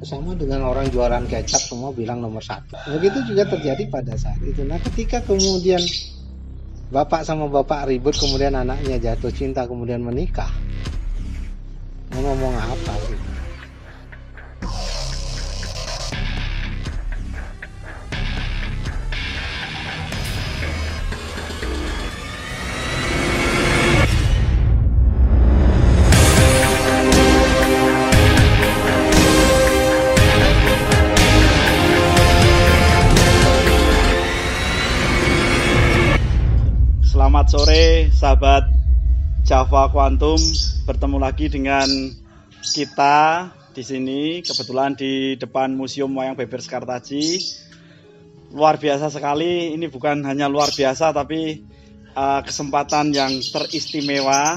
sama dengan orang jualan kecap semua bilang nomor 1. Begitu juga terjadi pada saat itu. Nah, ketika kemudian bapak sama bapak ribut, kemudian anaknya jatuh cinta, kemudian menikah, mau ngomong apa gitu? Selamat sore sahabat Java Quantum, bertemu lagi dengan kita di sini kebetulan di depan Museum Wayang Beber Sekartaji. Luar biasa sekali, ini bukan hanya luar biasa tapi kesempatan yang teristimewa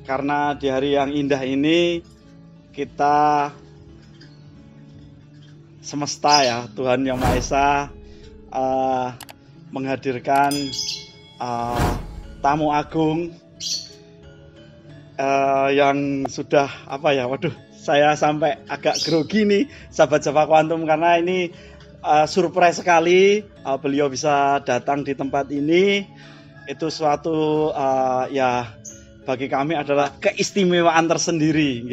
karena di hari yang indah ini kita semesta ya, Tuhan Yang Maha Esa menghadirkan tamu agung yang sudah saya sampai agak grogi nih sahabat Java Quantum karena ini surprise sekali beliau bisa datang di tempat ini. Itu suatu ya bagi kami adalah keistimewaan tersendiri.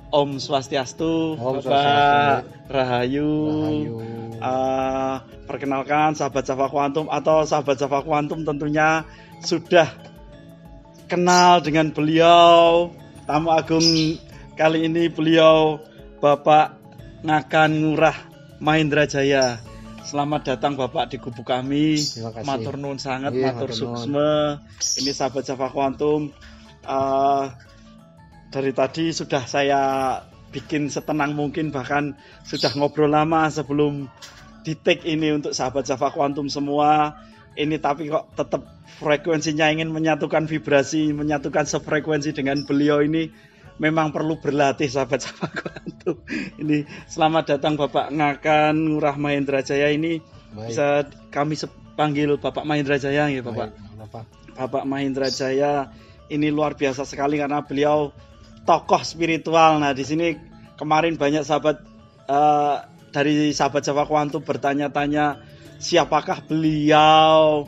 Om Swastiastu, Bapak Rahayu. Perkenalkan sahabat Java Quantum atau sahabat Java Quantum tentunya sudah kenal dengan beliau. Tamu agung kali ini beliau Bapak Ngakan Ngurah Mahendra Jaya. Selamat datang Bapak di gubuk kami. Matur nuwun sangat, matur suksme. Ini sahabat Java Quantum. Dari tadi sudah saya bikin setenang mungkin, bahkan sudah ngobrol lama sebelum di take ini untuk sahabat Java Quantum semua. Ini tapi kok tetap frekuensinya ingin menyatukan vibrasi, menyatukan sefrekuensi dengan beliau ini memang perlu berlatih sahabat Java Quantum. Ini selamat datang Bapak Ngakan Ngurah Mahendra Jaya ini. Baik. Bisa kami panggil Bapak Mahendra Jaya ya Bapak. Baik, Bapak Mahendra Jaya ini luar biasa sekali karena beliau tokoh spiritual. Nah, di sini kemarin banyak sahabat dari sahabat Java Quantum bertanya-tanya siapakah beliau,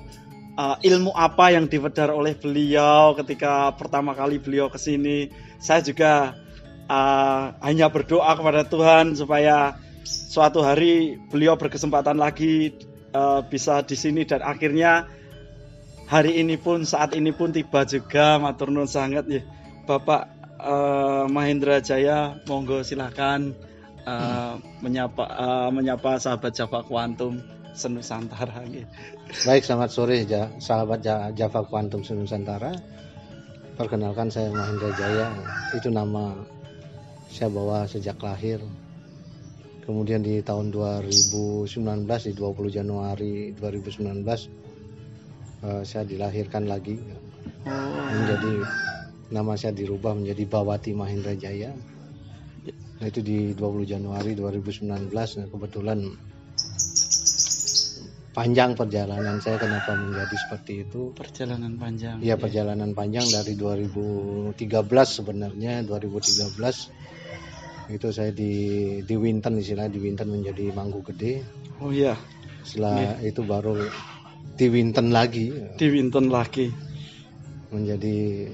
ilmu apa yang diwedar oleh beliau ketika pertama kali beliau ke sini. Saya juga hanya berdoa kepada Tuhan supaya suatu hari beliau berkesempatan lagi bisa di sini, dan akhirnya hari ini pun, saat ini pun tiba juga. Matur nuwun sangat ya Bapak Mahendra Jaya, monggo silakan menyapa sahabat Java Quantum Senusantara. Baik, selamat sore sahabat Java Quantum Senusantara. Perkenalkan, saya Mahendra Jaya. Itu nama saya bawa sejak lahir. Kemudian di tahun 2019, di 20 Januari 2019 saya dilahirkan lagi. Menjadi nama saya dirubah menjadi Bawati Mahendra Jaya. Nah, itu di 20 Januari 2019. Nah, kebetulan panjang perjalanan saya kenapa menjadi seperti itu. Perjalanan panjang. Iya, perjalanan panjang dari 2013 sebenarnya. 2013 itu saya di Winten, istilahnya di Winten menjadi Mangku Gede. Oh iya. Setelah itu baru di Winten lagi. Di Winten lagi menjadi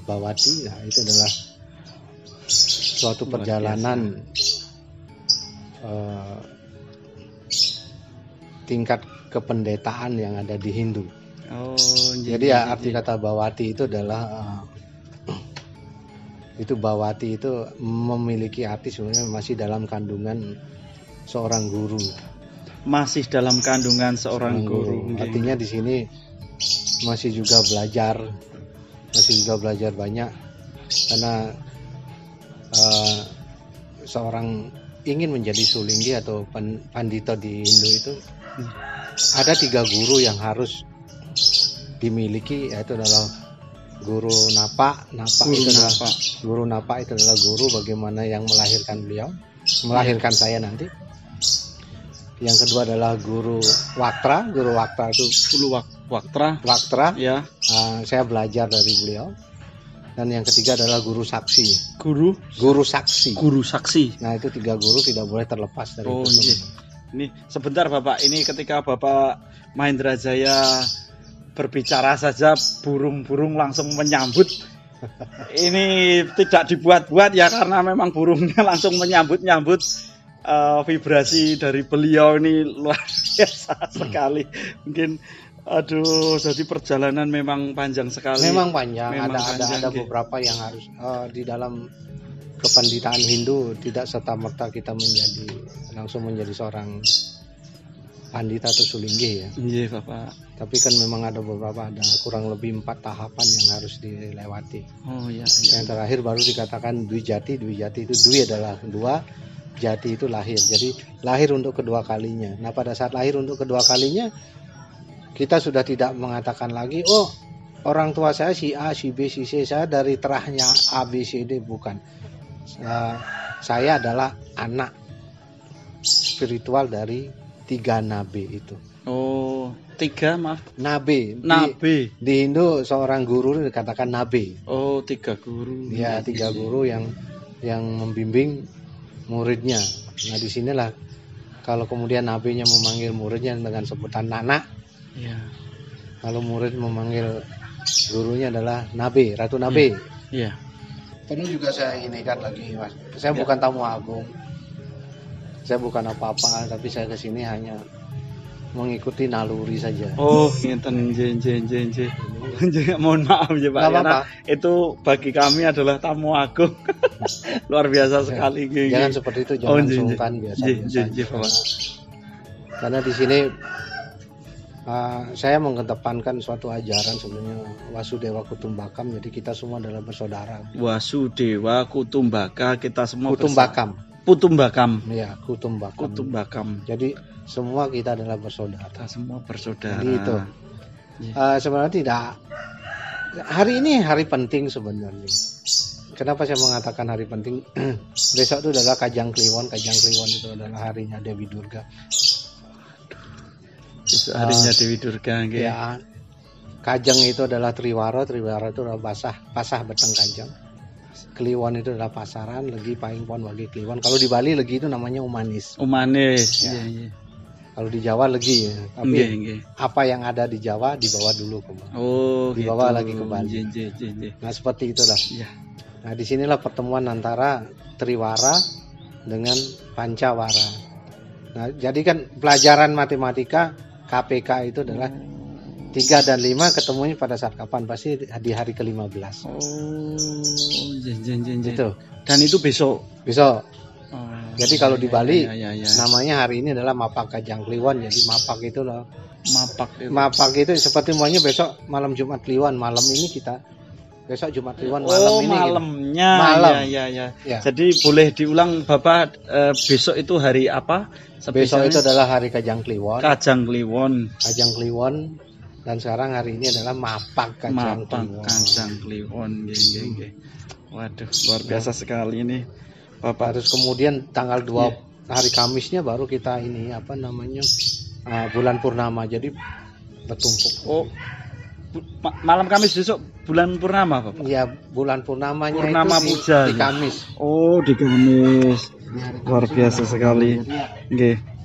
Bawati. Nah, itu adalah suatu perjalanan tingkat kependetaan yang ada di Hindu. Jadi ya arti kata Bawati itu adalah itu Bawati itu memiliki arti sebenarnya masih dalam kandungan seorang guru. Masih dalam kandungan seorang guru. Artinya di sini masih juga belajar banyak, karena seorang ingin menjadi sulinggi atau pandita di Hindu itu ada 3 guru yang harus dimiliki, yaitu adalah guru Napa. Guru Napa itu adalah guru bagaimana yang melahirkan beliau, melahirkan saya nanti. Yang kedua adalah guru Waktra. Guru Waktra itu Waktra. Ya. Saya belajar dari beliau. Dan yang ketiga adalah guru saksi. Guru Saksi. Guru saksi. Nah, itu 3 guru tidak boleh terlepas dari Oh itu. iya. Ini sebentar Bapak, ini ketika Bapak Mahendra Jaya berbicara saja burung-burung langsung menyambut. Ini tidak dibuat-buat ya, karena memang burungnya langsung menyambut-nyambut vibrasi dari beliau ini luar biasa sekali. Mungkin aduh, jadi perjalanan memang panjang sekali. Memang panjang. Memang ada panjang, beberapa yang harus di dalam kependitaan Hindu tidak serta-merta kita langsung menjadi seorang pandita atau sulinggi ya. Iya Bapak. Tapi kan memang ada kurang lebih 4 tahapan yang harus dilewati. Oh iya. Yang terakhir baru dikatakan Dwijati. Dwijati itu Dwi adalah 2, Jati itu lahir. Jadi lahir untuk kedua kalinya. Nah, pada saat lahir untuk kedua kalinya, kita sudah tidak mengatakan lagi, oh orang tua saya si A, si B, si C, saya dari terahnya A, B, C, D. Bukan. Saya adalah anak spiritual dari 3 nabe itu. Oh, 3 maaf. Nabe. Nabe. Di Hindu seorang guru dikatakan nabe. Oh, 3 guru. Ya, 3 guru yang membimbing muridnya. Nah, disinilah kalau kemudian nabenya memanggil muridnya dengan sebutan Nana. Ya. Kalau murid memanggil gurunya adalah Nabe, Ratu Nabe. Iya. Perlu juga saya ini kan lagi, Mas. Saya bukan tamu agung. Saya bukan apa-apa, tapi saya kesini hanya mengikuti naluri saja. Oh, ngeten nggih. Mohon maaf ya Pak. Nggak apa-apa. Itu bagi kami adalah tamu agung. Luar biasa sekali. Jangan seperti itu, jangan sungkan, biasa-biasa. Bapak. Karena di sini saya mengedepankan suatu ajaran sebenarnya Wasudewa Kutumbakam, jadi kita semua adalah bersaudara. Wasudewa Kutumbaka, kita semua Kutumbakam. Putumbakam. Ya, Kutumbakam. Jadi semua kita adalah bersaudara. Kita semua bersaudara. Jadi itu. Sebenarnya tidak. Hari ini hari penting sebenarnya. Kenapa saya mengatakan hari penting? Besok itu adalah Kajang Kliwon. Kajang Kliwon itu adalah harinya Dewi Durga. Harinya Dewi Durga. Ya, Kajang itu adalah Triwara. Triwara itu adalah pasah beteng Kajang. Kliwon itu adalah pasaran, legi paing pon bagi Kliwon. Kalau di Bali legi itu namanya Umanis. Umanis. Ya. Iya. Kalau di Jawa legi ya. Tapi apa yang ada di Jawa dibawa dulu ke Bali. Oh, dibawa gitu. lagi ke Bali. Nah, seperti itulah. Ya. Nah, disinilah pertemuan antara Triwara dengan Pancawara. Nah, jadi kan pelajaran matematika KPK itu adalah 3 dan 5 ketemunya pada saat kapan? Pasti di hari ke-15. Oh, Itu. Dan itu besok. Jadi kalau di Bali ya. namanya hari ini adalah Mapak Kajang Kliwon. Jadi Mapak itu loh. Mapak itu seperti maunya besok malam Jumat Kliwon. Malam ini kita besok Jumat Kliwon malam ini. Malamnya. Malam. Ya. Jadi boleh diulang Bapak, besok itu hari apa? Besok itu adalah hari Kajang Kliwon. Kajang Kliwon. Dan sekarang hari ini adalah Mapak Kajang Kliwon. Nggih. Waduh, luar biasa sekali ini. Bapak. Terus kemudian tanggal 2 hari Kamisnya baru kita ini bulan purnama. Jadi bertumpuk. Oh. Malam Kamis besok bulan purnama, Bapak? Iya, bulan purnamanya Purnama itu puja, di Kamis. Oh, di Kamis. Luar biasa sekali. Nggih.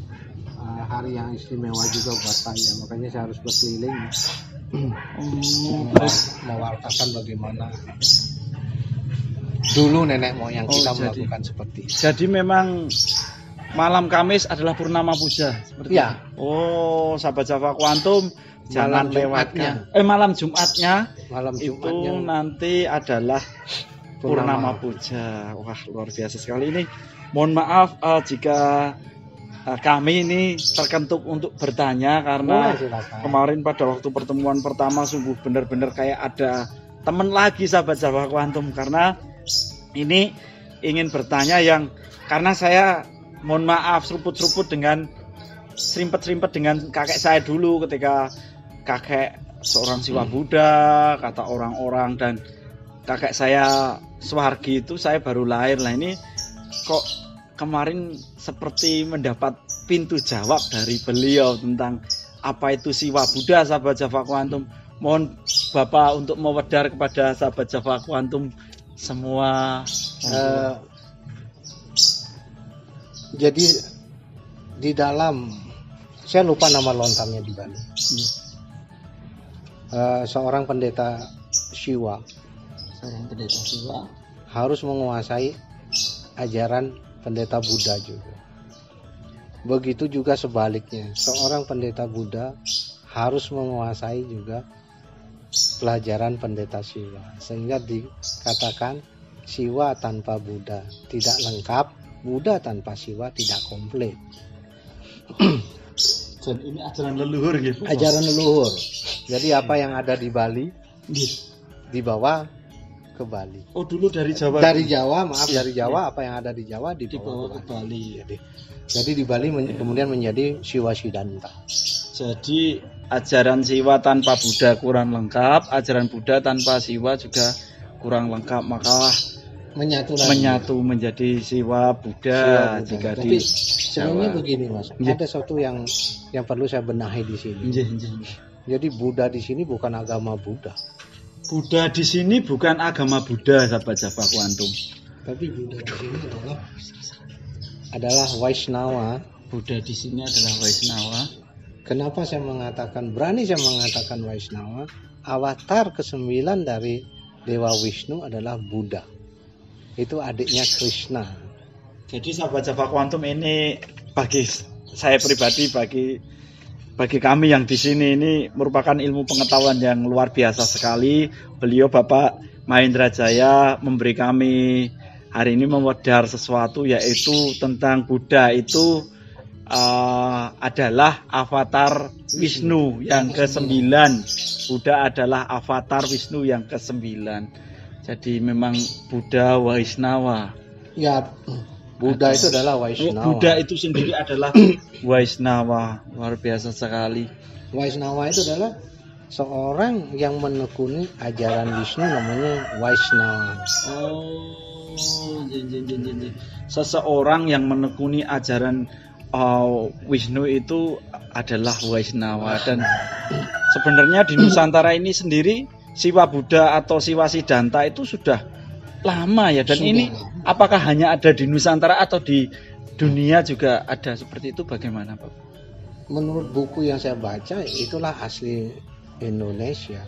Hari yang istimewa juga buat saya, makanya saya harus berkeliling mewartakan bagaimana dulu nenek moyang kita melakukan seperti itu. Jadi memang malam Kamis adalah purnama puja seperti ya. Itu. Oh, sahabat Java Quantum, jangan lewatkan. Malam Jumatnya itu nanti adalah purnama puja. Wah, luar biasa sekali ini. Mohon maaf jika kami ini terkentut untuk bertanya karena kemarin pada waktu pertemuan pertama sungguh benar-benar kayak ada teman lagi sahabat Java Quantum, karena ini ingin bertanya yang karena saya mohon maaf seruput-seruput dengan serimpet-serimpet dengan kakek saya dulu ketika kakek seorang Siwa Buddha kata orang-orang, dan kakek saya Swargi itu saya baru lahir. Nah ini kok kemarin seperti mendapat pintu jawab dari beliau tentang apa itu Siwa Buddha sahabat Java Quantum. Mohon Bapak untuk mewedar kepada sahabat Java Quantum semua? Jadi di dalam, saya lupa nama lontarnya di Bali, seorang pendeta Siwa harus menguasai ajaran pendeta Buddha juga. Begitu juga sebaliknya, seorang pendeta Buddha harus menguasai juga pelajaran pendeta Siwa, sehingga dikatakan Siwa tanpa Buddha tidak lengkap, Buddha tanpa Siwa tidak komplit. Dan ini ajaran leluhur gitu. Ajaran leluhur. Jadi apa yang ada di Bali dibawa ke Bali. Oh, dulu dari Jawa. Dari Jawa, maaf, dari Jawa, apa yang ada di Jawa dibawa ke Bali. Jadi di Bali kemudian menjadi Siwa Siddhanta. Jadi ajaran Siwa tanpa Buddha kurang lengkap, ajaran Buddha tanpa Siwa juga kurang lengkap, maka menyatu menjadi Siwa Buddha. Jika tapi di sebenarnya begini Mas, ada sesuatu yang perlu saya benahi di sini. Jadi Buddha di sini bukan agama Buddha. Buddha di sini bukan agama Buddha, sahabat Java Quantum. Tapi Buddha di sini adalah Vaishnava. Buddha di sini adalah Vaishnava. Kenapa berani saya mengatakan Vaishnava? Avatar ke-9 dari Dewa Wisnu adalah Buddha. Itu adiknya Krishna. Jadi sahabat Java Quantum ini bagi saya pribadi, bagi kami yang di sini ini merupakan ilmu pengetahuan yang luar biasa sekali. Beliau Bapak Mahendra Jaya memberi kami hari ini mewedar sesuatu, yaitu tentang Buddha itu adalah avatar Wisnu yang ke-9. Buddha adalah avatar Wisnu yang ke-9. Jadi memang Buddha Vaishnava. Ya, Buddha itu adalah Vaishnava. Buddha itu sendiri adalah Vaishnava. Luar biasa sekali. Vaishnava itu adalah seorang yang menekuni ajaran Wisnu, namanya Vaishnava. Seseorang yang menekuni ajaran Wisnu itu adalah Vaishnava. Dan sebenarnya di Nusantara ini sendiri Siwa Buddha atau Siwa Siddhanta itu sudah lama ya. Dan sudah ini lama. Apakah hanya ada di Nusantara atau di dunia juga ada seperti itu, bagaimana Pak? Menurut buku yang saya baca itulah asli Indonesia.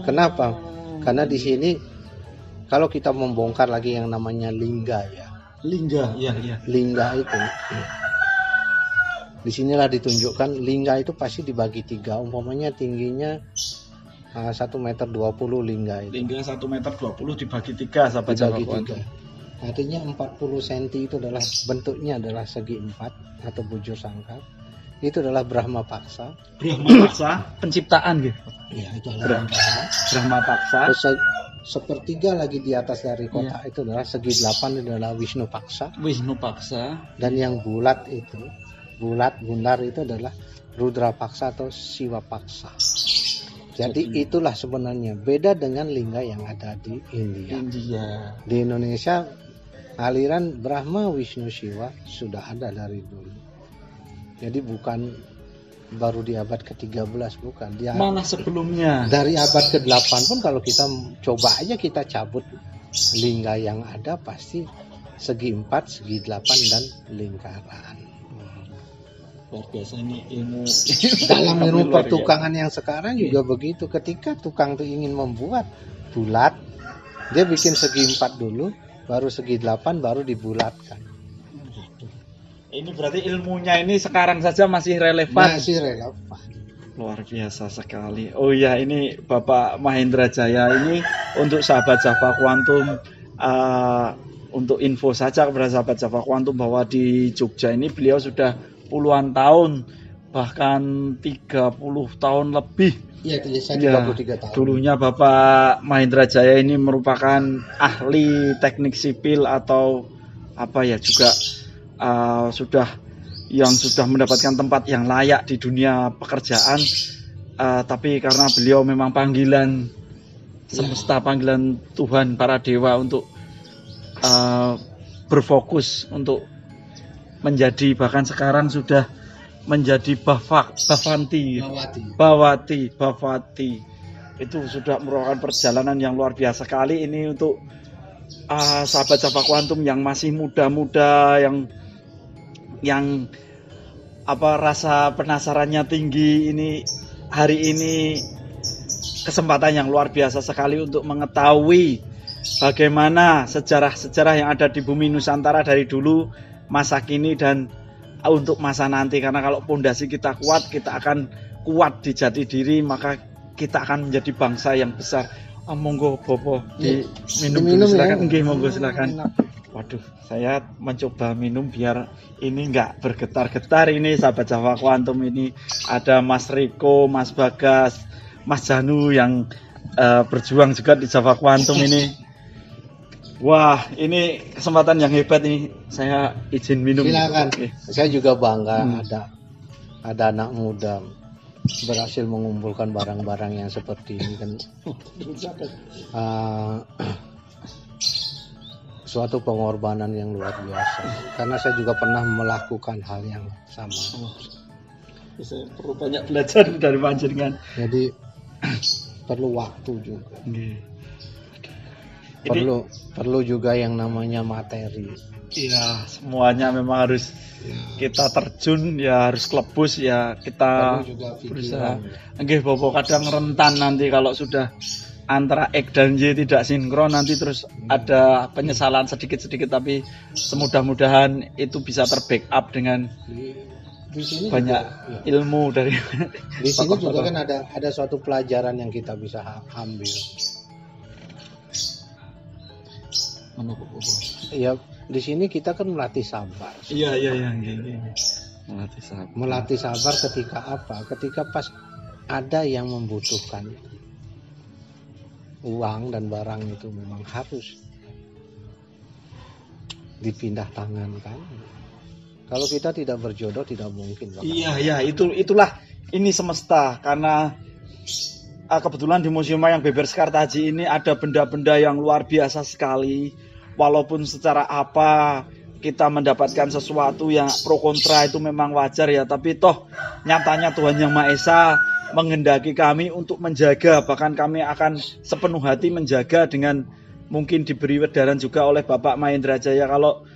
Kenapa? Karena di sini kalau kita membongkar lagi yang namanya lingga ya. Lingga, ya. Lingga itu. Disinilah ditunjukkan lingga itu pasti dibagi 3. Umpamanya tingginya 1,20 meter lingga itu. Lingga 1,20 meter dibagi 3, sahabat Java Quantum. Artinya 40 cm itu adalah bentuknya adalah segi 4 atau bujur sangkar. Itu adalah Brahma Paksa. Brahma Paksa penciptaan gitu. Ya, itu adalah Brahma Paksa. Sepertiga lagi di atas dari kotak itu adalah segi 8 adalah Wisnu Paksa. Wisnu Paksa. Dan yang bulat bundar itu adalah Rudra Paksa atau Siwa Paksa. Jadi itulah sebenarnya beda dengan lingga yang ada di India. Di Indonesia aliran Brahma Wisnu Siwa sudah ada dari dulu. Jadi bukan baru di abad ke-13, bukan. Malah sebelumnya. Dari abad ke-8 pun kalau kita coba aja kita cabut lingga yang ada pasti segi 4, segi 8 dan lingkaran. Luar biasa ini ilmu. Dalam ilmu pertukangan yang sekarang juga begitu. Ketika tukang itu ingin membuat bulat, dia bikin segi 4 dulu, baru segi 8, baru dibulatkan. Ini berarti ilmunya ini sekarang saja masih relevan. Masih relevan. Luar biasa sekali. Oh iya, ini Bapak Mahendra Jaya ini untuk sahabat Java Quantum, untuk info saja kepada sahabat Java Quantum bahwa di Jogja ini beliau sudah puluhan tahun, bahkan 30 tahun lebih. Iya, saya 33 tahun. Dulunya Bapak Mahendra Jaya ini merupakan ahli teknik sipil atau apa ya, juga sudah mendapatkan tempat yang layak di dunia pekerjaan. Tapi karena beliau memang panggilan semesta, panggilan Tuhan para dewa untuk berfokus untuk menjadi, bahkan sekarang sudah menjadi Bhavati. itu sudah merupakan perjalanan yang luar biasa sekali ini untuk sahabat Java Quantum yang masih muda-muda, yang rasa penasarannya tinggi. Ini hari ini kesempatan yang luar biasa sekali untuk mengetahui bagaimana sejarah-sejarah yang ada di bumi Nusantara dari dulu, masa kini, dan untuk masa nanti. Karena kalau pondasi kita kuat, kita akan kuat di jati diri, maka kita akan menjadi bangsa yang besar. Monggo Bopo diminum dulu, silakan. Nggih, monggo silakan. Waduh, saya mencoba minum biar ini enggak bergetar-getar. Ini sahabat Java Quantum, ini ada Mas Riko, Mas Bagas, Mas Janu yang berjuang juga di Java Quantum ini. Wah, ini kesempatan yang hebat ini. Saya izin minum. Silakan. Saya juga bangga ada anak muda berhasil mengumpulkan barang-barang yang seperti ini kan. Suatu pengorbanan yang luar biasa. Karena saya juga pernah melakukan hal yang sama. Saya perlu banyak belajar dari panjenengan. Jadi perlu waktu juga. Perlu juga yang namanya materi. Iya, semuanya memang harus kita terjun, ya harus klebus, ya kita berusaha. Nggih, Bopo kadang rentan nanti kalau sudah antara X dan Y tidak sinkron, nanti terus ada penyesalan sedikit-sedikit, tapi semudah-mudahan itu bisa terbackup dengan di sini banyak juga, ilmu dari di sini juga kan ada suatu pelajaran yang kita bisa ambil. Iya, di sini kita kan melatih sabar. Iya. Melatih sabar ketika apa? Ketika pas ada yang membutuhkan uang dan barang itu memang harus dipindah tangankan. Kalau kita tidak berjodoh tidak mungkin. Iya, itulah ini semesta, karena kebetulan di Museum Wayang Beber Sekartaji ini ada benda-benda yang luar biasa sekali. Walaupun secara apa kita mendapatkan sesuatu yang pro kontra itu memang wajar ya, tapi toh nyatanya Tuhan Yang Maha Esa menghendaki kami untuk menjaga, bahkan kami akan sepenuh hati menjaga dengan mungkin diberi edaran juga oleh Bapak Mahendra Jaya. Kalau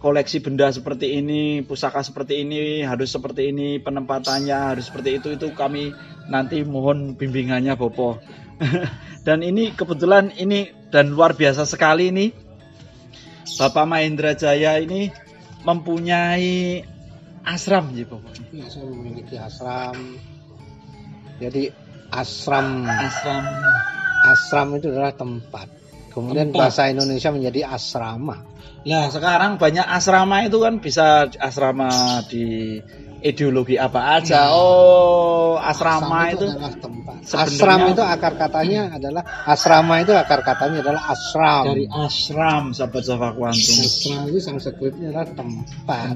koleksi benda seperti ini, pusaka seperti ini, harus seperti ini, penempatannya harus seperti itu kami nanti mohon bimbingannya Bopo. Dan ini kebetulan ini dan luar biasa sekali ini Bapak Mahendra Jaya ini mempunyai ashram ya Bopo. Ya, saya memiliki ashram. Jadi ashram itu adalah tempat. Kemudian bahasa Indonesia menjadi asrama. Nah, sekarang banyak asrama itu kan, bisa asrama di ideologi apa aja. Asrama itu adalah tempat. Asram itu akar katanya adalah asrama, itu akar katanya adalah asram. Dari asram, sahabat Java Quantum. Asram itu Sanskertnya adalah tempat.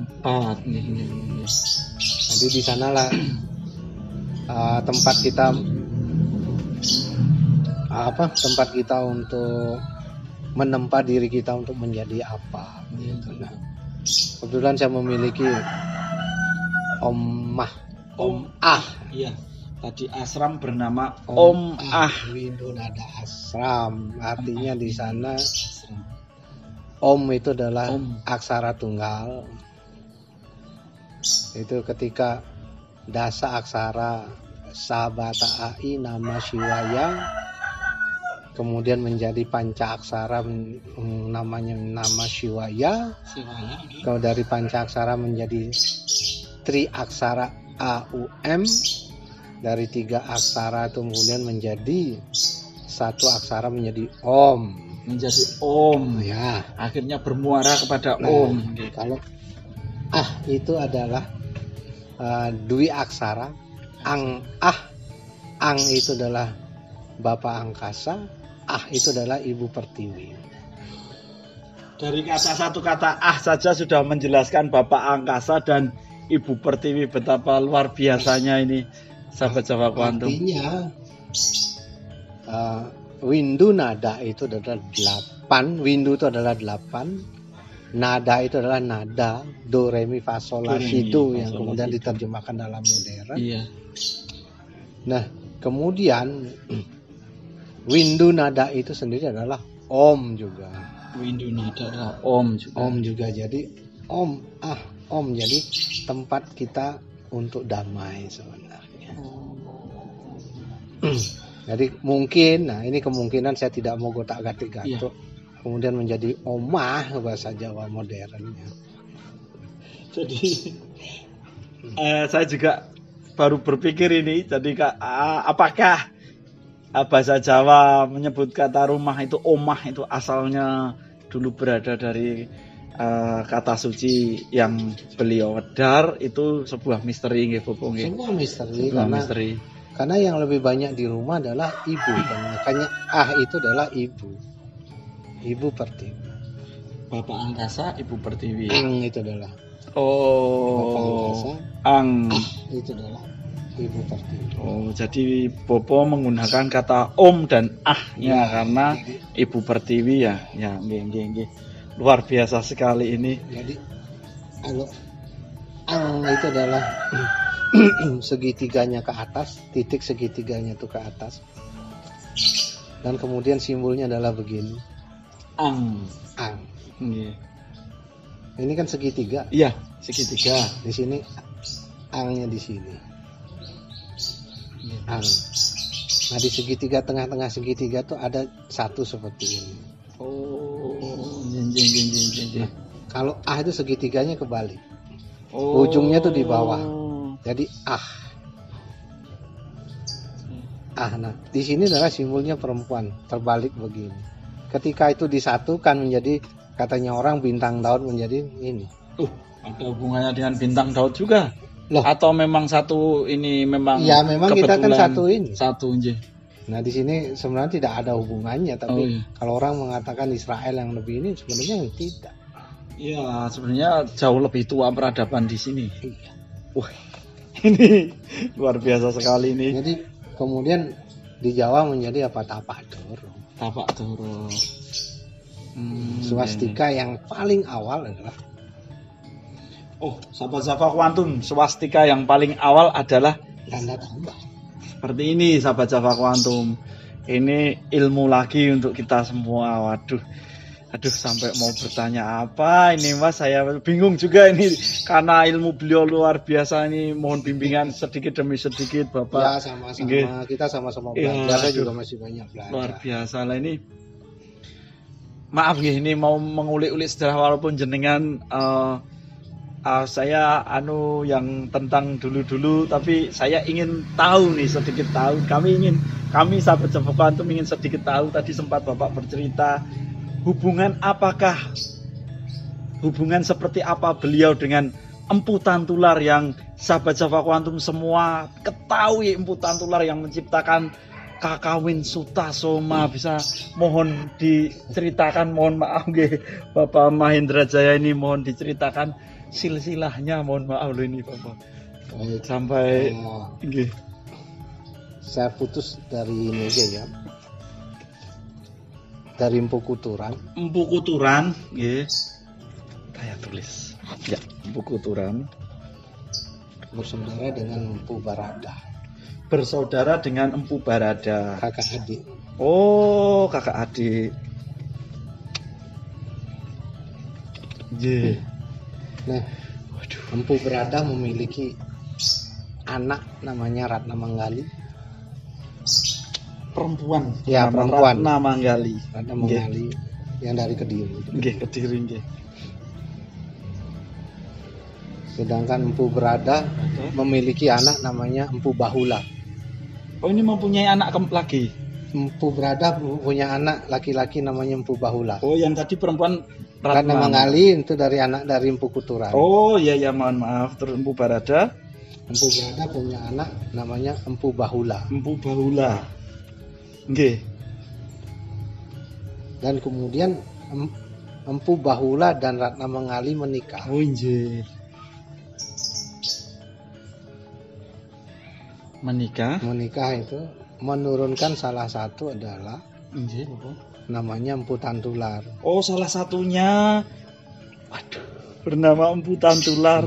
Jadi di sanalah tempat kita untuk menempa diri kita untuk menjadi apa gitu. Nah, kebetulan saya memiliki Om Ah. Iya. Tadi ashram bernama Om Ah. Windu Nada Ashram. Artinya di sana Om itu adalah aksara tunggal. Itu ketika dasa aksara Sabata Ai Nama Shivaya kemudian menjadi panca aksara namanya nama Shivaya. Kalau dari panca aksara menjadi tri aksara AUM, dari 3 aksara itu kemudian menjadi 1 aksara menjadi Om. Menjadi Om ya. Akhirnya bermuara kepada Om. Kalau itu adalah dwi aksara. Ang itu adalah Bapak Angkasa. Itu adalah Ibu Pertiwi. Dari satu kata saja sudah menjelaskan Bapak Angkasa dan Ibu Pertiwi, betapa luar biasanya ini sahabat Java Quantum. Artinya windu nada itu adalah 8. Windu itu adalah 8. Nada itu adalah nada do re mi fa sol la si do yang kemudian diterjemahkan dalam modern. Iya. Nah, Kemudian windu nada itu sendiri adalah om juga. Windu nada adalah om juga. Om juga, jadi om jadi tempat kita untuk damai sebenarnya. Jadi mungkin, nah ini kemungkinan saya tidak mau gotak-gatik gatuk, kemudian menjadi omah bahasa Jawa modernnya. Jadi saya juga baru berpikir ini, jadi apakah bahasa Jawa menyebut kata rumah itu omah itu asalnya dulu berada dari kata suci yang beliau wedar, itu sebuah misteri nggih Bopo nggih. Sebuah misteri, Karena yang lebih banyak di rumah adalah ibu, dan makanya itu adalah ibu. Ibu Pertiwi. Bapak Angkasa, Ibu Pertiwi. Ang itu adalah. Bapak Angkasa. Ang Itu adalah Ibu Pertiwi. Jadi Bopo menggunakan kata om dan ya karena Ibu Pertiwi ya. Ya, nggih. Luar biasa sekali ini. Jadi kalau ang itu adalah segitiganya ke atas, titik segitiganya itu ke atas. Dan kemudian simbolnya adalah begini. Ang. Nggih. Ini kan segitiga. Iya, segitiga. Di sini angnya di sini. Ang. Nah, di segitiga, tengah-tengah segitiga tuh ada satu seperti ini. Nah, kalau itu segitiganya kebalik. Ujungnya tuh di bawah. Jadi nah, di sini adalah simbolnya perempuan, terbalik begini. Ketika itu disatukan menjadi, katanya orang, bintang Daud menjadi ini. Ada hubungannya dengan bintang Daud juga? Loh. Atau memang satu ini memang? Ya, memang kita kan satu ini. Satu nggih. Nah, di sini sebenarnya tidak ada hubungannya, tapi kalau orang mengatakan Israel yang lebih ini, sebenarnya tidak. Iya, sebenarnya jauh lebih tua peradaban di sini. Iya. Wah, ini luar biasa sekali ini. Jadi kemudian di Jawa menjadi apa? Tapak Doro. Swastika yang paling awal adalah sahabat-sahabat kuantum, swastika yang paling awal adalah tanda tambah. Seperti ini sahabat-sahabat kuantum. Ini ilmu lagi untuk kita semua. Waduh, sampai mau bertanya apa ini Mas, saya bingung juga ini karena ilmu beliau luar biasa ini. Mohon bimbingan sedikit demi sedikit Bapak. Ya, sama-sama. Kita sama-sama belajar. Saya juga masih banyak belajar. Luar biasa lah ini. Maaf nih, ini mau mengulik-ulik sejarah walaupun jenengan saya yang tentang dulu-dulu, tapi saya ingin tahu nih, sedikit tahu. Kami sahabat Jawa Kuantum ingin sedikit tahu. Tadi sempat Bapak bercerita hubungan seperti apa beliau dengan Empu Tantular, yang sahabat Jawa Kuantum semua ketahui Empu Tantular yang menciptakan Kakawin Sutasoma. Bisa mohon diceritakan, mohon maaf nggih Bapak Mahendra Jaya ini, mohon diceritakan silsilahnya, mohon maaf loh ini Bapak. Sampai nggih. Saya putus dari ini aja ya. Dari Empu Kuturan, nggih. Saya tulis. Ya, Empu Kuturan bersaudara dengan Empu Barada. Kakak adik. Kakak adik. Nggih. Nah, Empu Barada memiliki anak namanya Ratna Manggali. Perempuan. Ya, perempuan. Ratna Manggali yang dari Kediri. Nggih, Kediri nggih. Sedangkan Empu Barada memiliki anak namanya Empu Bahula. Ini mempunyai anak lagi. Empu Barada punya anak laki-laki namanya Empu Bahula. Yang tadi perempuan Ratna Manggali itu dari anak dari Empu Kuturan. Iya, mohon maaf. Terus Empu Barada punya anak namanya Empu Bahula. Nggih. Dan kemudian Empu Bahula dan Ratna Manggali menikah. Nggih. Menikah itu menurunkan salah satu adalah namanya Empu Tantular. Salah satunya bernama Empu Tantular.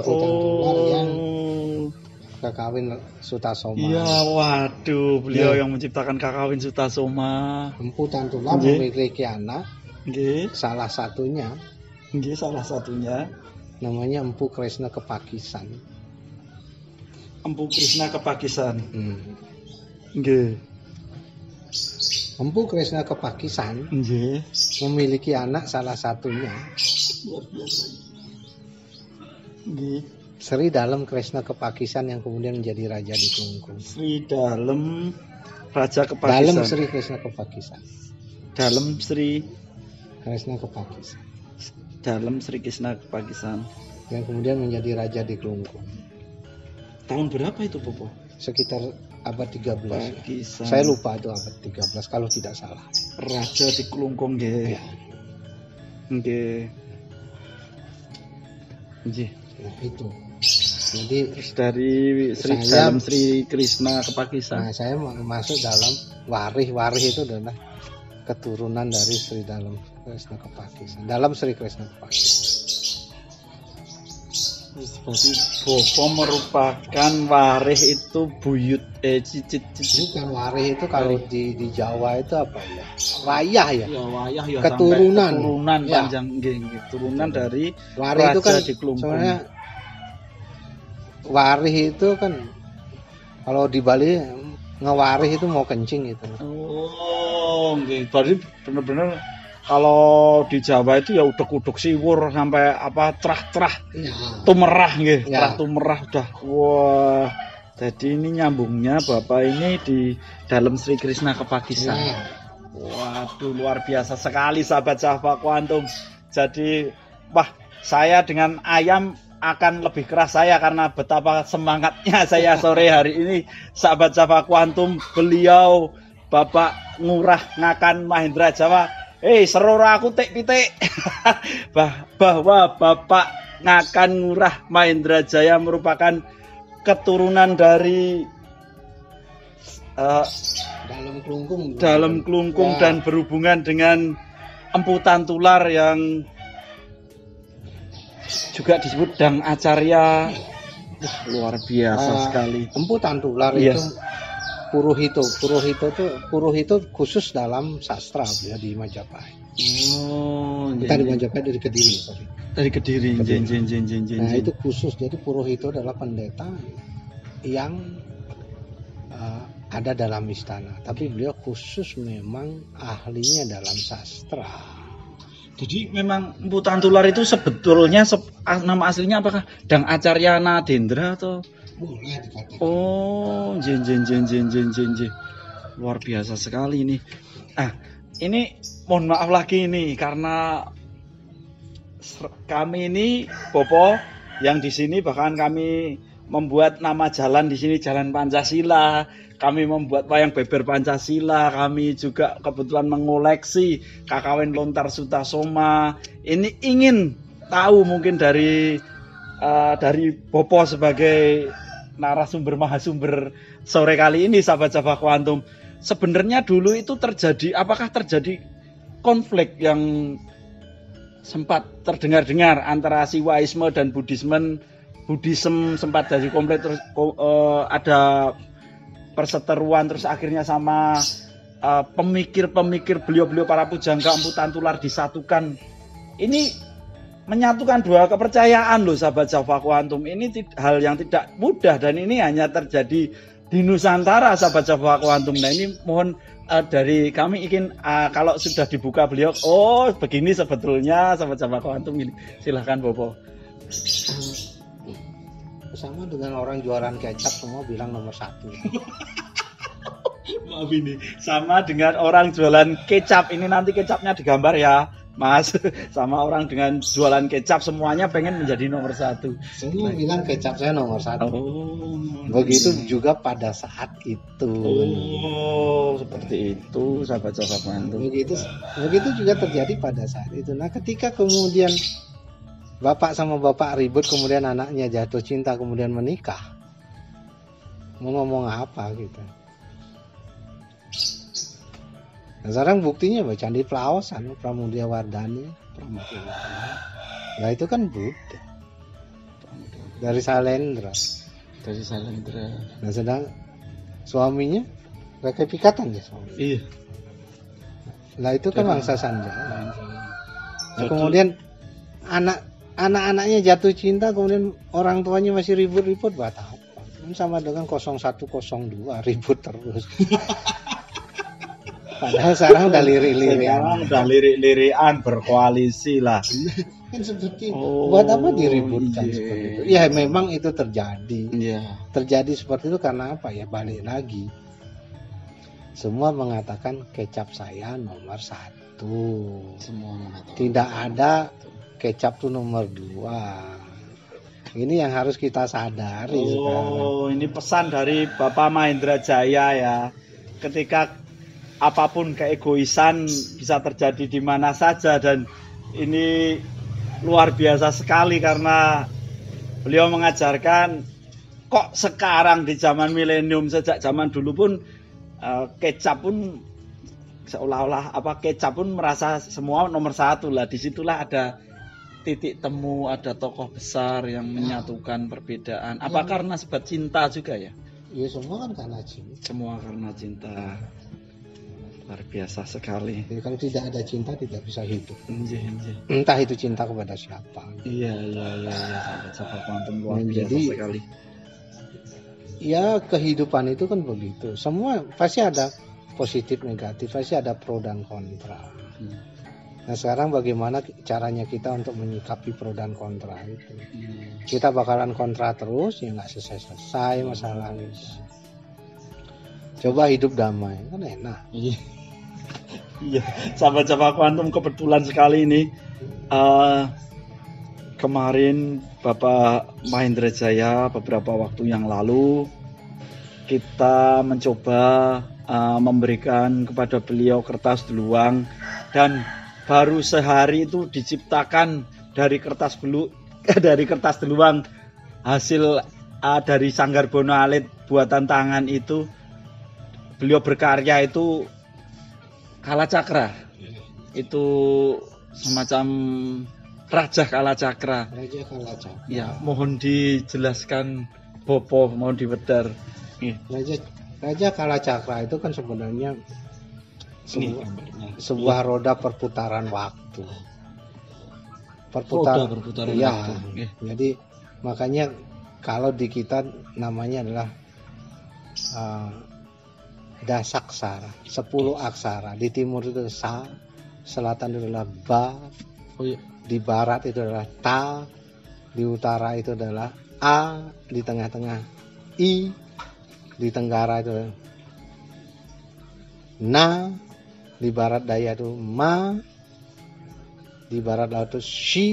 Kakawin Sutasoma. Iya, waduh, beliau Ya. yang menciptakan Kakawin Sutasoma. Empu Tantular Nggih. memiliki anak, Nggih, salah satunya nggih salah satunya namanya Empu Kresna Kepakisan. Empu Krishna Kepakisan. Hmm. Nggih. Empu Kresna Kepakisan Nggih. memiliki anak, salah satunya Luar biasa. Nggih. Sri Dalem Kresna Kepakisan yang kemudian menjadi raja di Klungkung. Sri Dalem Raja Dalem Kepakisan. Sri Kresna Kepakisan. Dalem Sri Kresna Kepakisan Dalem Sri Krishna Kepakisan. yang kemudian menjadi raja di Klungkung Tahun berapa itu, Popo? sekitar abad 13. Pakisan. Saya lupa itu abad 13 kalau tidak salah. Raja di Klungkung nggih. Ya. Nggih. Nggih. Nah, itu. Jadi Terus dari Sri Saya- Dalem Sri Krishna Kepakisan. nah, saya masuk dalam warih itu adalah keturunan dari Sri Dalem Kresna Kepakisan. Dalam Sri Kresna Kepakisan. Berarti Bopo merupakan warih itu buyut cicit. Bukan warih itu kalau di Jawa itu apa ya? Wayah ya. Ya wayah ya Keturunan. sampai keturunan Ya. panjang nggih, turunan dari Warih itu Raja kan di Klungkung. sebenarnya warih itu kan kalau di Bali ngewarih itu mau kencing itu. Oh, nggih. Berarti bener-bener kalau di Jawa itu ya udek-udek siwur sampai apa trah-trah Iya. tumerah nggih. Ya. Trah tumerah udah. Wah. Jadi ini nyambungnya Bapak ini di dalam Sri Krishna Kepakisan. Ya. Waduh, luar biasa sekali sahabat-sahabat kuantum. Jadi, wah, saya dengan ayam akan lebih keras saya karena betapa semangatnya saya sore hari ini sahabat-sahabat kuantum. Beliau Bapak Ngurah Ngakan Mahendra Jawa. Serora aku tek pitik. Bahwa Bapak Ngakan Ngurah Mahendra Jaya merupakan keturunan dari Dalam Klungkung. Ya. dan berhubungan dengan Empu Tantular yang juga disebut Dang Acarya. Wah, luar biasa sekali. Empu Tantular Iya. itu Purohito. Purohito khusus dalam sastra ya di Majapahit. Oh, Kita di Majapahit dari Kediri, sorry. dari Kediri. Nah, itu khusus. Jadi Purohito adalah pendeta yang ada dalam istana, tapi beliau khusus memang ahlinya dalam sastra. Jadi memang Empu Tantular itu sebetulnya nama aslinya apakah Dang Acarya Nadendra atau? Boleh dikatakan. Oh, jen. Luar biasa sekali ini. Ini mohon maaf lagi nih karena kami ini Bopo yang di sini bahkan kami membuat nama jalan di sini Jalan Pancasila. Kami membuat wayang beber Pancasila. Kami juga kebetulan mengoleksi Kakawin Lontar Sutasoma. Ini ingin tahu mungkin dari Bopo sebagai narasumber mahasumber sore kali ini sahabat-sahabat kuantum. Sebenarnya dulu itu apakah terjadi konflik yang sempat terdengar-dengar antara Siwaisme dan Buddhisme sempat jadi konflik, terus ada perseteruan, terus akhirnya sama pemikir-pemikir beliau para pujangga Empu Tantular disatukan. Ini menyatukan dua kepercayaan loh sahabat-sahabat kuantum. Ini hal yang tidak mudah dan ini hanya terjadi di Nusantara sahabat-sahabat kuantum. Nah ini mohon dari kami ingin kalau sudah dibuka beliau, begini sebetulnya sahabat-sahabat kuantum ini. Silahkan Bopo. Sama dengan orang jualan kecap semua bilang nomor 1. Maaf ini sama dengan orang jualan kecap. Ini nanti kecapnya digambar ya Mas. Sama orang dengan jualan kecap semuanya pengen menjadi nomor 1. Semua bilang kecap saya nomor 1. Oh, Begitu juga pada saat itu. Oh, seperti itu sahabat-sahabat mantu. Begitu juga terjadi pada saat itu. Nah, ketika kemudian bapak sama bapak ribut, kemudian anaknya jatuh cinta, kemudian menikah, mau ngomong apa gitu. Nah, sekarang buktinya Candi Plaosan, Pramudia Wardani. Nah itu kan Buddha dari Salendra. Dari Salendra. Nah sedang suaminya pakai pikatan ya suami. Iya. Lah itu kan Dari- bangsa Sanjaya. Nah, Jadi- kemudian anak-anaknya jatuh cinta, kemudian orang tuanya masih ribut-ribut buat apa? Sama dengan 0102 ribut terus. Padahal sekarang udah lirik-lirik. Sekarang udah lirik-lirikan berkoalisi lah. Kan seperti itu. Oh, Buat apa diributkan iya. seperti itu? Ya memang itu terjadi. Iya. Terjadi seperti itu karena apa ya? Balik lagi. Semua mengatakan kecap saya nomor 1. Semua mengatakan. Tidak ada kecap tuh nomor 2. Ini yang harus kita sadari sekarang. Oh, ini pesan dari Bapak Mahendra Jaya ya. Ketika apapun keegoisan bisa terjadi di mana saja, dan ini luar biasa sekali karena beliau mengajarkan kok sekarang di zaman milenium, sejak zaman dulu pun kecap pun seolah-olah kecap pun merasa semua nomor 1 lah. Disitulah ada titik temu, ada tokoh besar yang menyatukan perbedaan. Apa karena sebab cinta juga ya? Ya semua kan karena cinta. Semua karena cinta. Luar biasa sekali. Jadi kalau tidak ada cinta tidak bisa hidup. Injih. Entah itu cinta kepada siapa. Iya. Sahabat kuantum luar biasa Jadi, sekali. Ya kehidupan itu kan begitu. Semua pasti ada positif negatif, pasti ada pro dan kontra. Nah sekarang bagaimana caranya kita untuk menyikapi pro dan kontra itu? Kita bakalan kontra terus, ya nggak selesai masalah itu. Coba hidup damai, kan enak. Iya, sahabat-sahabat kuantum, kebetulan sekali ini kemarin Bapak Mahendra Jaya beberapa waktu yang lalu kita mencoba memberikan kepada beliau kertas deluang, dan baru sehari itu diciptakan dari kertas deluang hasil dari Sanggar Bono Alit buatan tangan itu. Beliau berkarya itu Kalacakra. Itu semacam Raja Kalacakra. Raja Kalacakra. Ya, mohon dijelaskan Bopo, mohon diwedar. Raja Kalacakra itu kan sebenarnya sebuah roda perputaran waktu. Roda perputaran ya, waktu. Jadi makanya kalau di kita namanya adalah dasaksara, 10 aksara. Di timur itu sa, selatan itu adalah ba, di barat itu adalah ta, di utara itu adalah a, di tengah-tengah i, di tenggara itu adalah na, di barat daya itu ma, di barat laut itu shi,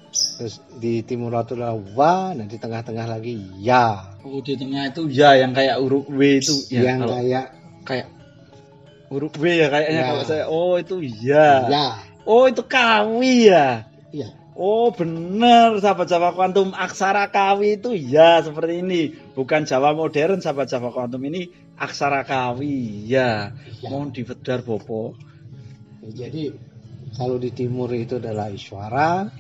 terus di timur laut itu adalah wa, dan di tengah-tengah lagi ya. Oh, di tengah itu ya, yang kayak huruf W itu ya. Yang kayak huruf W ya kayaknya ya. Kalau saya itu ya. Ya. Oh, itu kawi ya. Iya. Oh, benar sahabat-sahabat kuantum, aksara kawi itu ya seperti ini. Bukan Jawa modern sahabat-sahabat kuantum, ini aksara kawi ya. Mohon diwedar Bopo. Jadi kalau di timur itu adalah Iswara,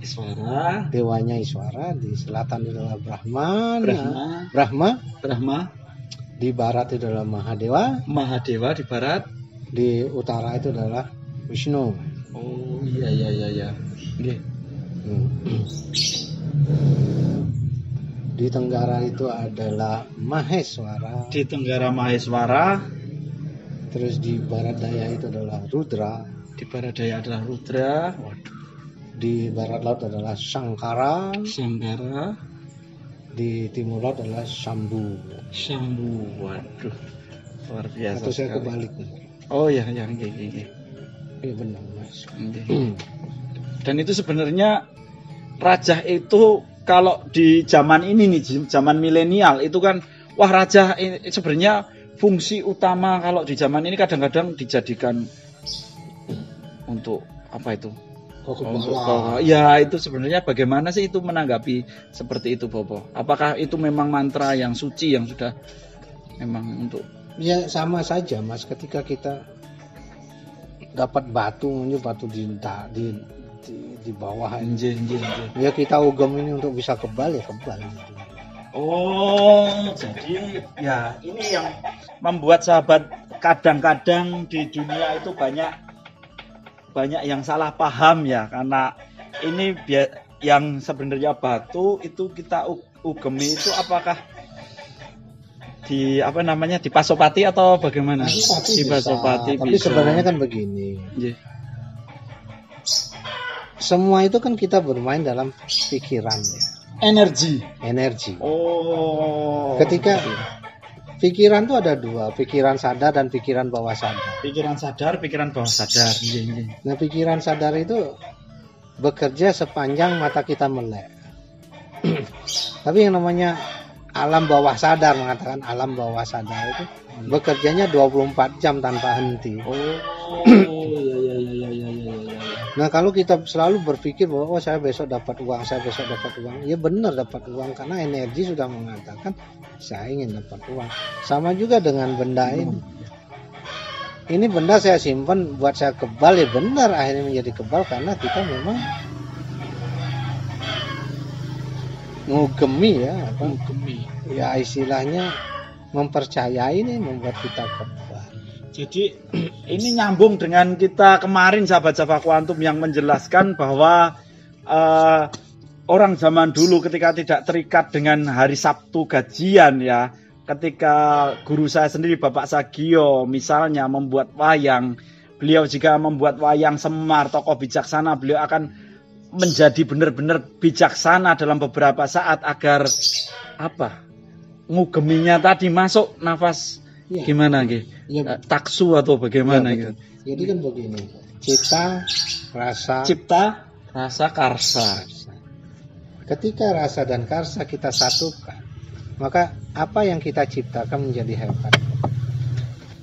dewanya Iswara, di selatan itu adalah Brahma, di barat itu adalah Mahadewa di barat, di utara itu adalah Wisnu. Oh iya. Nggih. Di tenggara itu adalah Maheswara. Di tenggara Maheswara, terus di barat daya itu adalah Rudra. Di barat daya adalah Rudra. Di barat laut adalah Sangkara. Di timur laut adalah Shambhu. Waduh, luar biasa. Atau saya sekali. kebalik. Oh iya, nggih. Iya benar Mas. Dan itu sebenarnya raja itu kalau di zaman ini nih, zaman milenial itu kan, wah raja sebenarnya fungsi utama kalau di zaman ini kadang-kadang dijadikan untuk apa itu? Ya itu sebenarnya bagaimana sih itu menanggapi seperti itu Bopo? Apakah itu memang mantra yang suci yang sudah memang untuk? Ya sama saja Mas, ketika kita dapat batu di bawah ini. Anjir. Ya kita ugem ini untuk bisa kebal ya kebal. Oh, jadi ya ini yang membuat sahabat kadang-kadang di dunia itu banyak yang salah paham ya, karena ini yang sebenarnya batu itu kita ugemi itu apakah di di Pasopati atau bagaimana? Di Pasopati tapi bisa. Sebenarnya kan begini. Yeah. Semua itu kan kita bermain dalam pikiran ya. Energi. Oh. Ketika pikiran itu ada dua, pikiran sadar dan pikiran bawah sadar. Pikiran sadar, pikiran bawah sadar. Nah, pikiran sadar itu bekerja sepanjang mata kita melek. Tapi yang namanya alam bawah sadar, mengatakan alam bawah sadar itu bekerjanya 24 jam tanpa henti. Nah, kalau kita selalu berpikir bahwa saya besok dapat uang, ya benar dapat uang karena energi sudah mengatakan saya ingin dapat uang. Sama juga dengan benda ini. Ini benda saya simpan buat saya kebal, ya benar akhirnya menjadi kebal karena kita memang ngugemi ya, ya istilahnya mempercayai ini membuat kita kebal. Jadi ini nyambung dengan kita kemarin sahabat-sahabat kuantum yang menjelaskan bahwa orang zaman dulu ketika tidak terikat dengan hari Sabtu gajian ya, ketika guru saya sendiri Bapak Sagio misalnya membuat wayang, beliau jika membuat wayang Semar tokoh bijaksana, beliau akan menjadi benar-benar bijaksana dalam beberapa saat agar ngugeminya tadi masuk nafas ya. Gimana gitu? Ya, taksu atau bagaimana ya, gitu. Jadi kan begini, cipta, rasa, karsa. Ketika rasa dan karsa kita satukan, maka apa yang kita ciptakan menjadi hebat.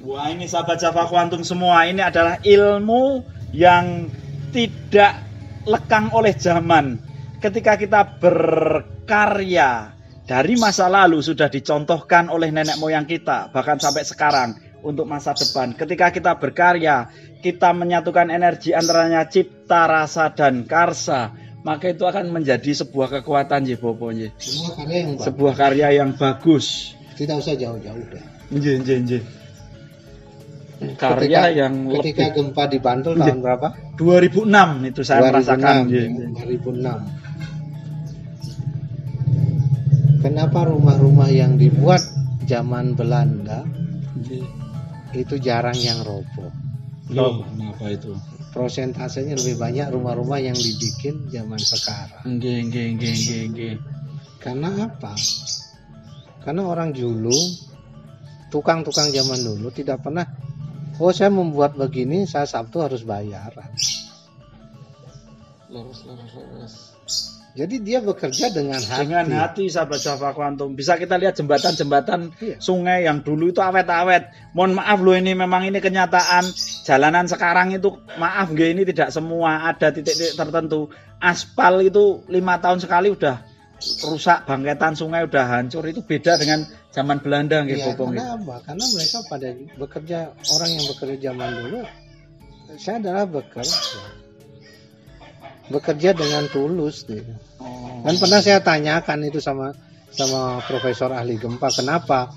Wah, ini sahabat-sahabat kuantum semua, ini adalah ilmu yang tidak lekang oleh zaman. Ketika kita berkarya dari masa lalu sudah dicontohkan oleh nenek moyang kita, bahkan sampai sekarang untuk masa depan. Ketika kita berkarya, kita menyatukan energi antaranya cipta, rasa, dan karsa, maka itu akan menjadi sebuah kekuatan sebuah karya yang bagus. Tidak usah jauh-jauh deh. Karya ketika lebih. Gempa di Bantul tahun berapa? 2006 itu saya 2006, merasakan. 2006. Kenapa rumah-rumah yang dibuat zaman Belanda itu jarang yang roboh? Kenapa itu? Prosentasenya lebih banyak rumah-rumah yang dibikin zaman sekarang. Karena apa? Karena orang dulu, tukang-tukang zaman dulu tidak pernah, saya membuat begini, saya Sabtu harus bayaran. Jadi dia bekerja dengan hati. Dengan hati, sahabat-sahabat kuantum. Bisa kita lihat jembatan-jembatan sungai yang dulu itu awet-awet. Mohon maaf loh, ini memang ini kenyataan. Jalanan sekarang itu maaf ini tidak semua, ada titik-titik tertentu. Aspal itu 5 tahun sekali udah rusak, bangketan sungai udah hancur. Itu beda dengan zaman Belanda karena apa? Karena mereka pada bekerja, orang yang bekerja zaman dulu, saya adalah bekerja dengan tulus gitu. Dan pernah saya tanyakan itu sama profesor ahli gempa, kenapa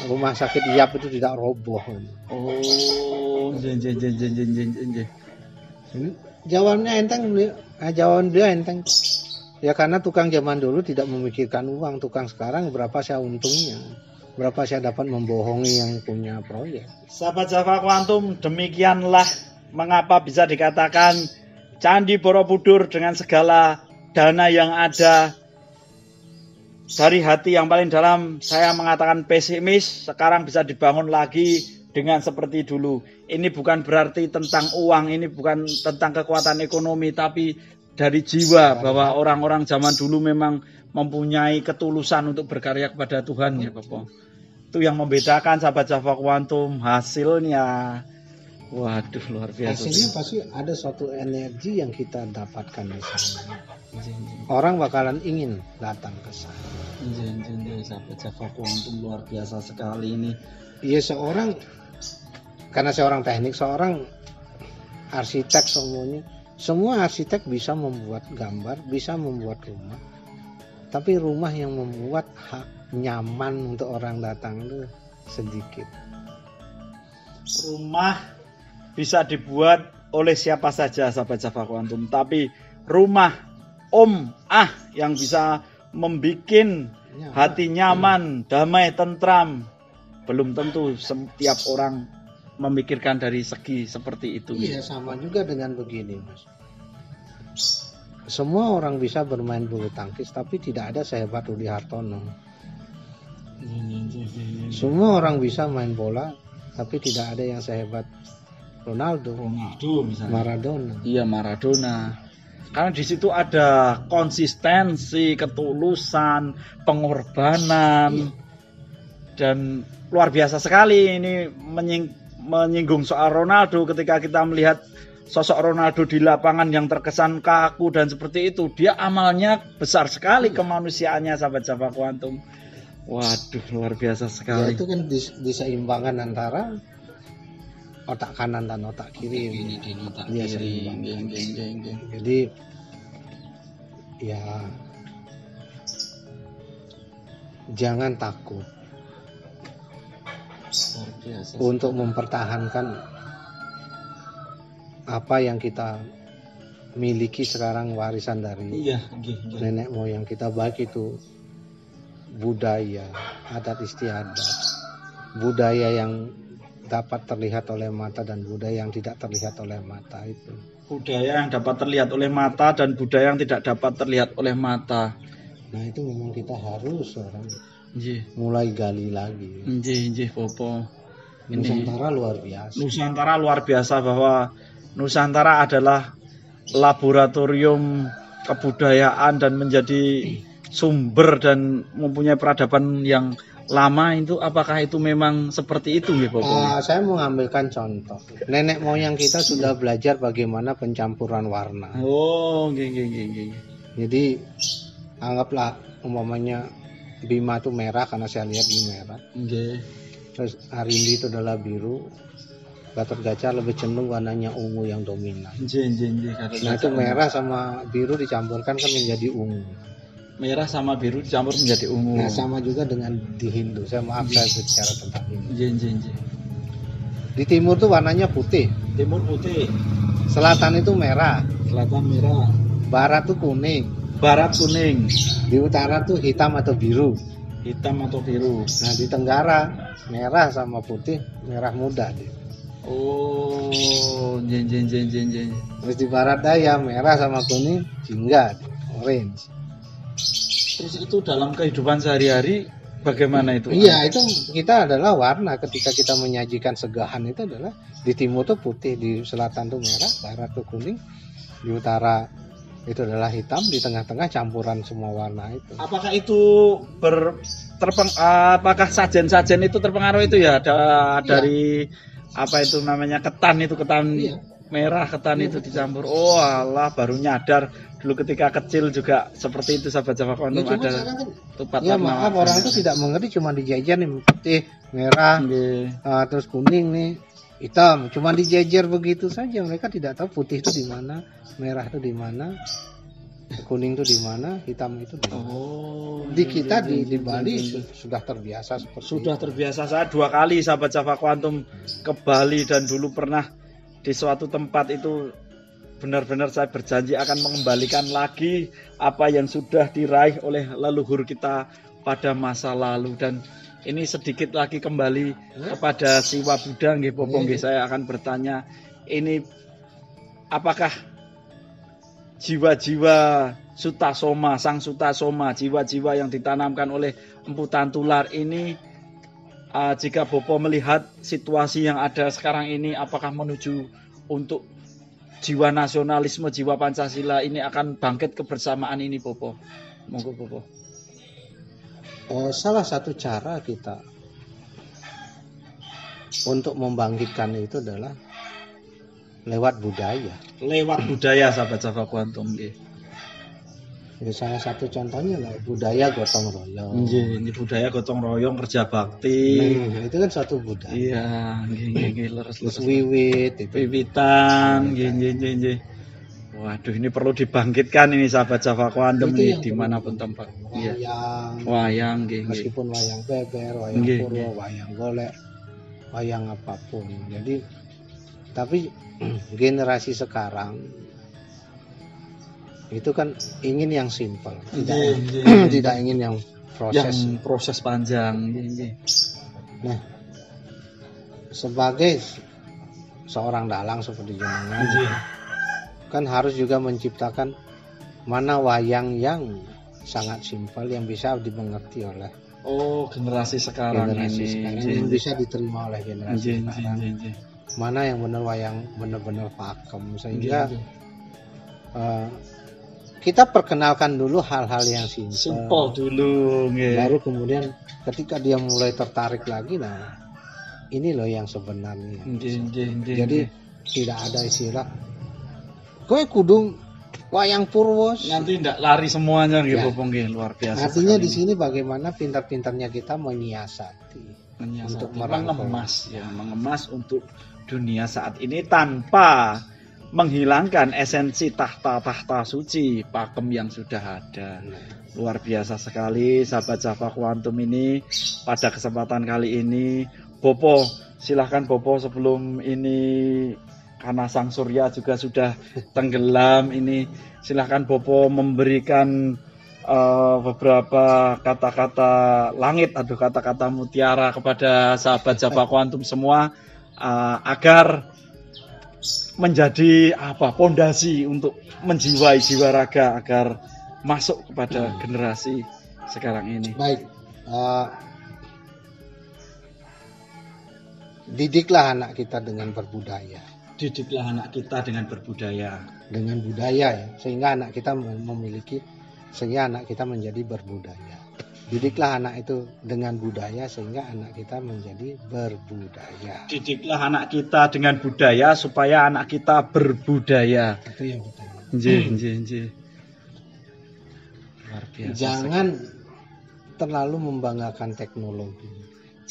rumah sakit IAP itu tidak roboh? Jawabannya enteng, jawaban dia enteng. Ya karena tukang zaman dulu tidak memikirkan uang, tukang sekarang berapa saya untungnya, berapa saya dapat membohongi yang punya proyek. Sahabat-sahabat kuantum, demikianlah mengapa bisa dikatakan Candi Borobudur dengan segala dana yang ada, dari hati yang paling dalam saya mengatakan pesimis, sekarang bisa dibangun lagi dengan seperti dulu. Ini bukan berarti tentang uang, ini bukan tentang kekuatan ekonomi, tapi dari jiwa, bahwa orang-orang zaman dulu memang mempunyai ketulusan untuk berkarya kepada Tuhan ya Bapak. Itu yang membedakan sahabat-sahabat kuantum. Hasilnya waduh luar biasa. Hasilnya pasti ada suatu energi yang kita dapatkan di sana. Orang bakalan ingin datang ke sana. Sahabat-sahabat kuantum luar biasa sekali ini. Iya, karena seorang teknik, seorang arsitek, semua arsitek bisa membuat gambar, bisa membuat rumah. Tapi rumah yang membuat nyaman untuk orang datang itu sedikit. Rumah bisa dibuat oleh siapa saja sahabat Java Quantum, tapi rumah yang bisa membikin hati nyaman, damai, tentram, belum tentu setiap orang memikirkan dari segi seperti itu. Iya, sama juga dengan begini, Mas. Semua orang bisa bermain bulu tangkis, tapi tidak ada sehebat Rudi Hartono. Semua orang bisa main bola, tapi tidak ada yang sehebat Ronaldo misalnya. Maradona. Iya, Maradona. Karena di situ ada konsistensi, ketulusan, pengorbanan, dan luar biasa sekali ini menyinggung soal Ronaldo. Ketika kita melihat sosok Ronaldo di lapangan yang terkesan kaku dan seperti itu, dia amalnya besar sekali, kemanusiaannya sahabat Java Quantum. Waduh, luar biasa sekali. Ya, itu kan diseimbangkan antara otak kanan dan otak kiri. Jadi ya jangan takut untuk mempertahankan apa yang kita miliki sekarang, warisan dari nenek moyang kita, baik itu budaya, adat istiadat, budaya yang dapat terlihat oleh mata dan budaya yang tidak terlihat oleh mata itu. Budaya yang dapat terlihat oleh mata dan budaya yang tidak dapat terlihat oleh mata. Nah, itu memang kita harus mulai gali lagi. Popo. Nusantara luar biasa. Nusantara luar biasa, bahwa Nusantara adalah laboratorium kebudayaan dan menjadi sumber dan mempunyai peradaban yang lama. Itu apakah itu memang seperti itu ya, Popo? Saya mau mengambilkan contoh. Nenek moyang kita sudah belajar bagaimana pencampuran warna. Jadi anggaplah umpamanya Bima itu merah karena saya lihat ini merah. Terus Arindi itu adalah biru. Gatot Kaca lebih cenderung warnanya ungu yang dominan. Nah, itu merah sama biru dicampurkan kan menjadi ungu. Merah sama biru dicampur menjadi ungu. Nah, sama juga dengan di Hindu. Saya bicara tentang ini. Di timur tuh warnanya putih. Timur putih. Selatan itu merah. Selatan merah. Barat tuh kuning. Barat kuning. Di utara tuh hitam atau biru. Hitam atau biru. Nah, di tenggara merah sama putih, merah muda deh. Terus di barat daya merah sama kuning, jingga, orange. Terus itu dalam kehidupan sehari-hari bagaimana itu? Iya, itu kita adalah warna. Ketika kita menyajikan segahan itu adalah di timur tuh putih, di selatan tuh merah, barat tuh kuning, di utara itu adalah hitam, di tengah-tengah campuran semua warna itu. Apakah itu apakah sajen-sajen itu terpengaruh itu ya dari apa itu namanya ketan merah, ketan itu dicampur. Oh alah, baru nyadar dulu ketika kecil juga seperti itu sahabat Java Quantum. Ya, ada tupat ya maaf, orang itu tidak mengerti, cuma dijajar nih putih, merah, terus kuning nih, hitam, cuma dijajar begitu saja. Mereka tidak tahu putih itu di mana, merah itu di mana, kuning itu di mana, hitam itu di mana. Di kita di Bali sudah terbiasa seperti sudah itu. Terbiasa. Saya 2 kali sahabat Java Quantum ke Bali, dan dulu pernah di suatu tempat itu benar-benar saya berjanji akan mengembalikan lagi apa yang sudah diraih oleh leluhur kita pada masa lalu. Dan ini sedikit lagi kembali kepada Siwa Buddha nggih Popo nggih, saya akan bertanya, ini apakah jiwa-jiwa Sutasoma, Sang Sutasoma, jiwa-jiwa yang ditanamkan oleh Empu Tantular ini, jika Popo melihat situasi yang ada sekarang ini, apakah menuju untuk jiwa nasionalisme, jiwa Pancasila ini akan bangkit kebersamaan ini, Popo? Monggo Popo. Salah satu cara kita untuk membangkitkan itu adalah lewat budaya. Lewat budaya sahabat Java Quantum nggih. Jadi salah satu contohnya lah budaya gotong royong. Ini budaya gotong royong, kerja bakti. Nah, itu kan suatu budaya. Iya, nggih Terus wiwit itu. Wiwitan, nggih. Waduh, ini perlu dibangkitkan ini sahabat Java Quantum Itu ini yang dimanapun tempat. Iya. Wayang, Wayang, nggih, nggih. meskipun wayang beber, wayang Nggih, purwo, nggih. wayang golek, wayang apapun. Jadi tapi generasi sekarang itu kan ingin yang simpel, tidak ingin yang proses. Yang proses panjang, nggih, nggih. Nah, sebagai seorang dalang seperti jenengan kan harus juga menciptakan mana wayang yang sangat simpel yang bisa dimengerti oleh Oh, generasi sekarang generasi ini. sekarang, Nggih, yang nggih. bisa diterima oleh generasi Nggih, sekarang. nggih, nggih. Mana yang benar wayang benar-benar pakem, sehingga Nggih, nggih. kita perkenalkan dulu hal-hal yang simpel. Simpel dulu, nggih. Baru kemudian ketika dia mulai tertarik lagi, nah ini loh yang sebenarnya. Nggih, nggih, nggih. Jadi nggih. tidak ada istilah kowe kudu wayang purwo. Nanti ndak lari semuanya nggih, Ya. Bapak nggih, luar biasa. Artinya sekali. di sini bagaimana pintar-pintarnya kita menyiasati Menyiasati, untuk merangkul. mengemas untuk dunia saat ini tanpa menghilangkan esensi tahta-tahta suci pakem yang sudah ada. Luar biasa sekali sahabat Java Quantum ini. Pada kesempatan kali ini Bopo, silahkan Bopo sebelum ini karena sang surya juga sudah tenggelam ini, silahkan Bopo memberikan beberapa kata-kata langit atau kata-kata mutiara kepada sahabat Java Quantum semua agar menjadi pondasi untuk menjiwai jiwa raga agar masuk kepada generasi sekarang ini. Baik, didiklah anak kita dengan berbudaya, Didiklah anak kita dengan berbudaya. dengan budaya ya, sehingga anak kita memiliki, sehingga anak kita menjadi berbudaya. Didiklah anak itu dengan budaya sehingga anak kita menjadi berbudaya. Didiklah anak kita dengan budaya supaya anak kita berbudaya. Itu yang pertama. Nggih. Luar biasa. Jangan terlalu membanggakan teknologi.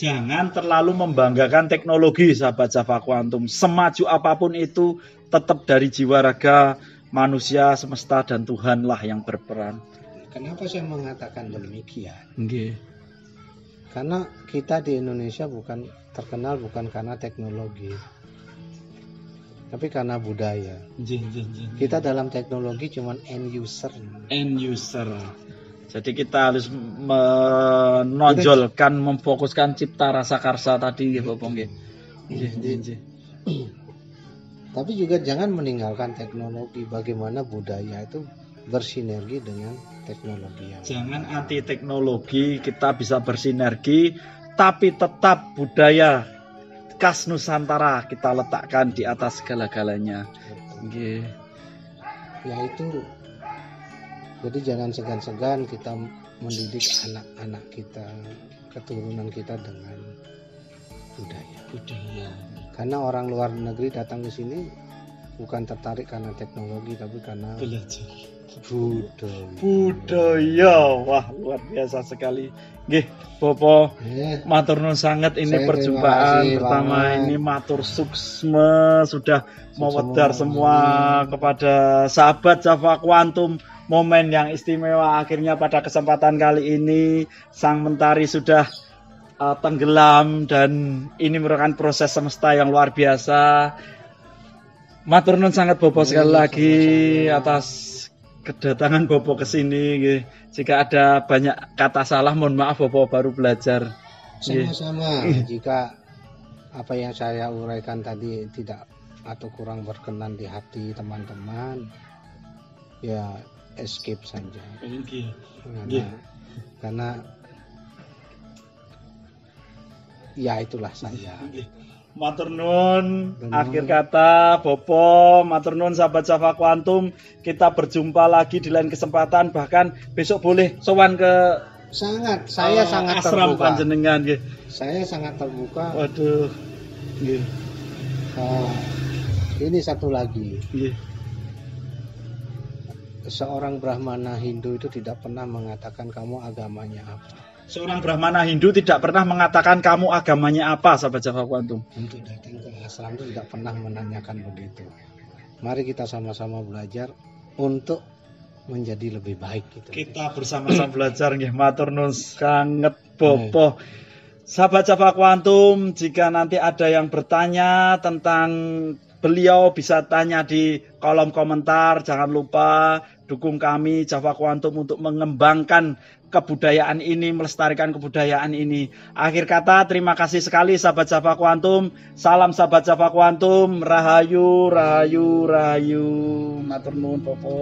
Jangan terlalu membanggakan teknologi, sahabat Java Quantum. Semaju apapun itu, tetap dari jiwa raga manusia, semesta, dan Tuhanlah yang berperan. Kenapa saya mengatakan demikian? Nggih. Karena kita di Indonesia terkenal bukan karena teknologi, tapi karena budaya. Kita dalam teknologi cuman end user. End user. Jadi kita harus menonjolkan, memfokuskan cipta rasa karsa tadi, nggih Bapak nggih. Nggih. Tapi juga jangan meninggalkan teknologi. Bagaimana budaya itu bersinergi dengan teknologi yang Jangan anti teknologi, kita bisa bersinergi, tapi tetap budaya khas Nusantara kita letakkan di atas segala-galanya. Nggih. yaitu, jadi jangan segan-segan kita mendidik anak-anak kita, keturunan kita dengan budaya. Karena orang luar negeri datang ke sini bukan tertarik karena teknologi, tapi karena Belajar. budaya. Wah, luar biasa sekali. Nggih, Bopo, matur nuwun sangat ini Saya perjumpaan terima kasih pertama banget. ini matur suksme sudah mewedar semua kepada sahabat Java Quantum. Momen yang istimewa akhirnya pada kesempatan kali ini sang mentari sudah tenggelam dan ini merupakan proses semesta yang luar biasa. Matur nuwun sangat Bopo sekali lagi atas kedatangan Bopo ke sini. Jika ada banyak kata salah mohon maaf, Bopo baru belajar. Sama-sama. Jika apa yang saya uraikan tadi tidak atau kurang berkenan di hati teman-teman, ya escape saja. Karena ya itulah saya. Matur nuwun, akhir kata Bopo, matur nuwun sahabat Java Quantum. Kita berjumpa lagi di lain kesempatan, bahkan besok boleh sowan ke Saya sangat asram terbuka. panjenengan nggih. Saya sangat terbuka. Waduh. Nggih. Ini satu lagi. Nggih. Seorang Brahmana Hindu itu tidak pernah mengatakan kamu agamanya apa. Seorang Brahmana Hindu tidak pernah mengatakan kamu agamanya apa, sahabat Java Quantum. Untuk datang ke asram itu tidak pernah menanyakan begitu. Mari kita sama-sama belajar untuk menjadi lebih baik gitu. Kita bersama-sama belajar nggih, matur nuwun sanget Bopo. Sahabat-sahabat Kuantum, jika nanti ada yang bertanya tentang beliau bisa tanya di kolom komentar. Jangan lupa dukung kami Java Kuantum untuk mengembangkan kebudayaan ini, melestarikan kebudayaan ini. Akhir kata, terima kasih sekali sahabat Java Kuantum. Salam sahabat Java Kuantum. Rahayu, rahayu, rahayu. Matur nuwun Bopo.